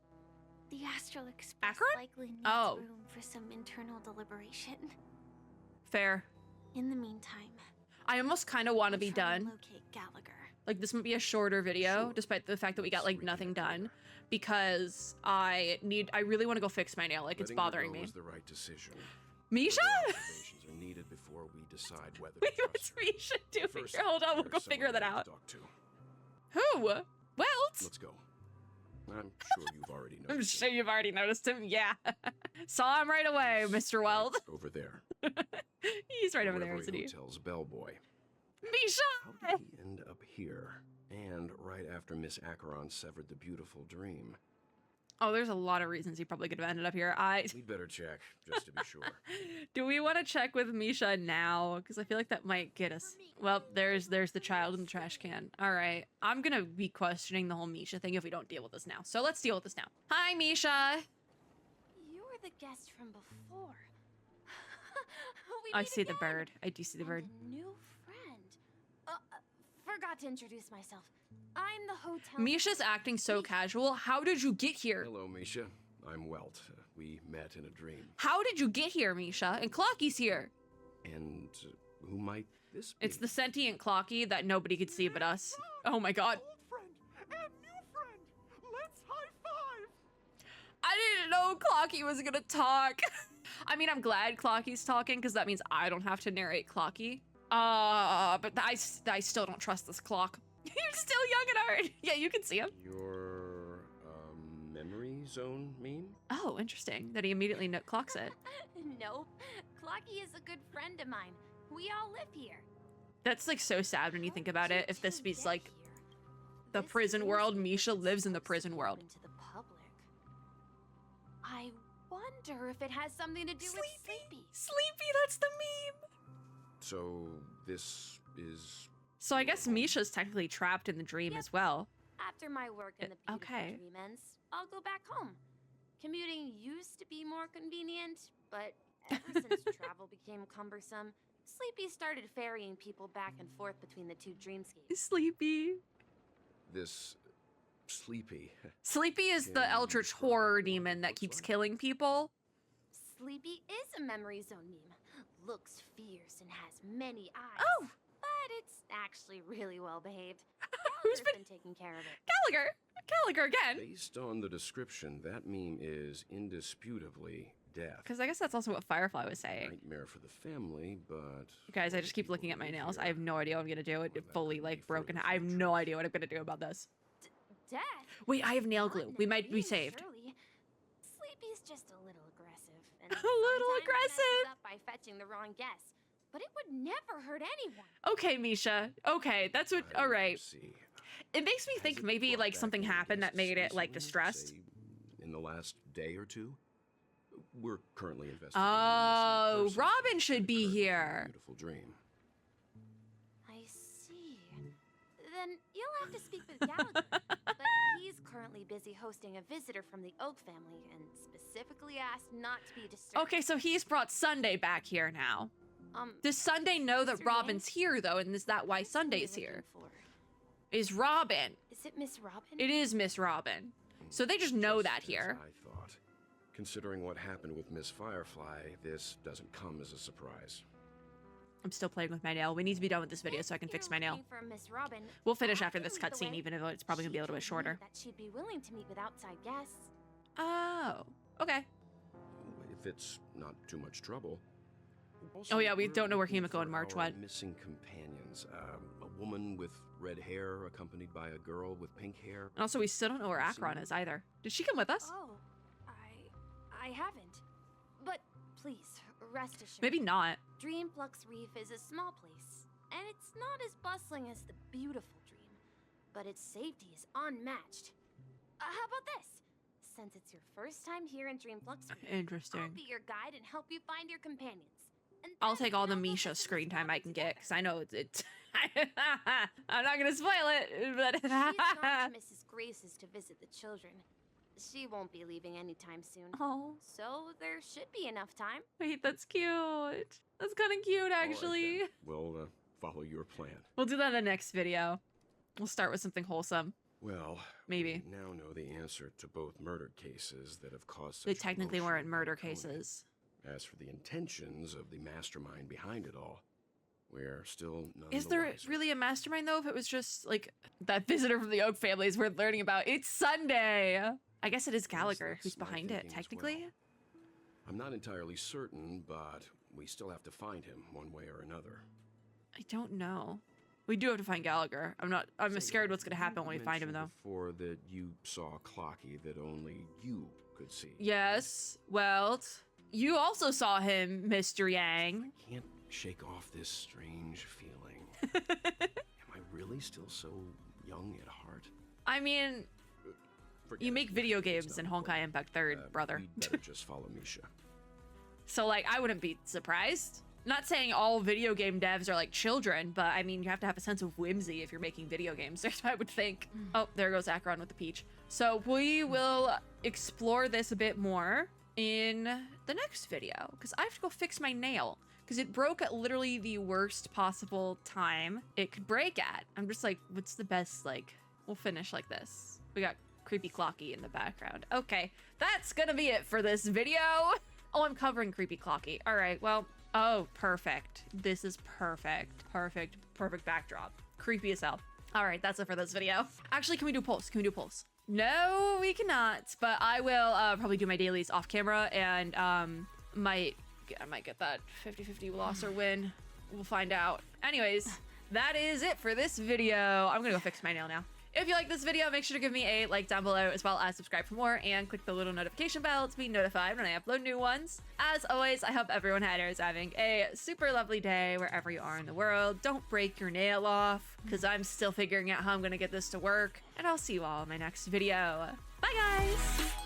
The Astral Express Acheron? likely needs Oh. room for some internal deliberation. Fair. In the meantime, I almost kind of want to be try and done. locate Gallagher. Like, this might be a shorter video, Sure. despite the fact that we got, like, Sweet nothing Gallagher. done. Because I really want to go fix my nail. Like, it's Letting her bothering go me. was the right decision. Misha? Further observations are needed before we decide whether to Wait, trust what's her. Misha doing First, here? Hold on, we'll there's go figure someone that I need out. to talk to. Who? Welt? Let's go. I'm sure you've already noticed. I'm him. sure you've already noticed him. Yeah. Saw him right away, Mr. Weld. Over there. He's right over there, Wherever isn't he? Hotel's bellboy. Misha! How did he end up here? And right after Miss Acheron severed the beautiful dream. Oh, there's a lot of reasons he probably could have ended up here. We'd better check, just to be sure. Do we want to check with Misha now? Because I feel like that might get us. Well, there's the child in the trash can. All right. I'm going to be questioning the whole Misha thing if we don't deal with this now. So let's deal with this now. Hi, Misha. You were the guest from before. I see the bird. I do see the bird. A new friend. Forgot to introduce myself. I'm the hotel. Misha's acting so casual. How did you get here? Hello, Misha. I'm Welt. We met in a dream. How did you get here, Misha? And Clocky's here. And who might this be? It's the sentient Clocky that nobody could see but us. Oh my god. Old friend and new friend. Let's high five. I didn't know Clocky was gonna talk. I mean, I'm glad Clocky's talking because that means I don't have to narrate Clocky. But I still don't trust this clock. You're still young at heart. Yeah, you can see him. Your memory zone meme? Oh, interesting that he immediately clocks it. Nope. Clocky is a good friend of mine. We all live here. That's like so sad when you think about it. If this be like the This prison is world, the Misha place lives in the supposed to prison be world. open to the public. I wonder if it has something to do with Sleepy. Sleepy, that's the meme. So this is... So I guess Misha's technically trapped in the dream as well. After my work in the beautiful Okay. dream ends, I'll go back home. Commuting used to be more convenient, but ever since travel became cumbersome, Sleepy started ferrying people back and forth between the two dreamscapes. Sleepy. This... Sleepy. Sleepy is the eldritch horror demon that keeps killing people. Sleepy is a memory zone meme. Looks fierce and has many eyes. Oh! But it's actually really well behaved. Who's Gallagher's been taking care of it. Gallagher again. Based on the description, that meme is indisputably death. Because I guess that's also what Firefly was saying. Nightmare for the family, but... Guys, I just keep looking at my nails. I have no idea what I'm gonna do. It fully like broken. I have no idea what I'm gonna do about this. Death? Wait, I have nail glue. Not We might be really, saved. surely. Sleepy's just a little aggressive. And A little sometimes aggressive. messes up by fetching the wrong guess. But it would never hurt anyone. Okay, Misha. Okay, that's what. All right. See. It makes me Has think it maybe brought like back something any happened that guests made it like recently, distressed. say, in the last day or two? We're currently investigating. Oh, a missing person Robin should be occurred in a here. Beautiful dream. I see. Then you'll have to speak with Gallagher. But he's currently busy hosting a visitor from the Oak family and specifically asked not to be disturbed. Okay, so he's brought Sunday back here now. Does Sunday know that What's her Robin's here though, and is that why Who's Sunday's looking here? for? Is Robin? Is it Miss Robin? It is Miss Robin. So they just know that as here. I thought. Considering what happened with Miss Firefly, this doesn't come as a surprise. I'm still playing with my nail. We need to be done with this video so I can fix my nail. For Miss Robin, We'll finish after I this can lead the cutscene, way. even though it's probably gonna be a little bit She told me shorter. That she'd be willing to meet with outside guests. Oh, okay. If it's not too much trouble. Oh, yeah, we we're don't know where looking Himiko and for March our went. Missing companions. A woman with red hair accompanied by a girl with pink hair. And also, we still don't know where Acheron is either. Did she come with us? Oh, I haven't. But please, rest assured. Maybe not. Dreamflux Reef is a small place, and it's not as bustling as the beautiful dream, but its safety is unmatched. How about this? Since it's your first time here in Dreamflux Reef, I'll Interesting. be your guide and help you find your companions. And I'll then take all the I'll go Misha visit screen Miss time I Robin can get, together. because I know it's I'm not gonna spoil it, but She's gone to Mrs. Grace's to visit the children. She won't be leaving anytime soon. oh, So there should be enough time. wait, that's cute. That's kind of cute, All right, actually. then. We'll follow your plan. We'll do that in the next video. We'll start with something wholesome. Well, Maybe. we now know the answer to both murder cases that have caused such They technically commotion weren't murder in Kona. cases. As for the intentions of the mastermind behind it all, we're still none Is the there wiser. really a mastermind, though, if it was just, like, that visitor from the Oak family is worth learning about? It's Sunday! I guess it is Gallagher that's who's my behind it, thinking as technically. well. I'm not entirely certain, but we still have to find him one way or another. I don't know. We do have to find Gallagher. I'm scared what's gonna happen when we find him, though. Before that you saw Clocky that only you could see. Yes, well, you also saw him, Mr. Yang. I can't shake off this strange feeling. Am I really still so young at heart? I mean, Forget you it. make video It's games not in important. Honkai Impact 3rd, brother. We'd better just follow Misha. So, like, I wouldn't be surprised. Not saying all video game devs are like children, but I mean, you have to have a sense of whimsy if you're making video games, I would think. Oh, there goes Acheron with the peach. So we will explore this a bit more in the next video, because I have to go fix my nail, because it broke at literally the worst possible time it could break at. I'm just like, what's the best, like, we'll finish like this. We got creepy Clocky in the background. Okay, that's gonna be it for this video. Oh, I'm covering creepy Clocky. All right, well, oh, perfect. This is perfect. Perfect, perfect backdrop. Creepy as hell. All right, that's it for this video. Actually, can we do polls? Can we do polls? No, we cannot, but I will probably do my dailies off camera, and I might get that 50-50 loss or win. We'll find out. Anyways, that is it for this video. I'm gonna go fix my nail now. If you like this video, make sure to give me a like down below, as well as subscribe for more, and click the little notification bell to be notified when I upload new ones. As always, I hope everyone is having a super lovely day wherever you are in the world. Don't break your nail off, because I'm still figuring out how I'm gonna get this to work. And I'll see you all in my next video. Bye, guys!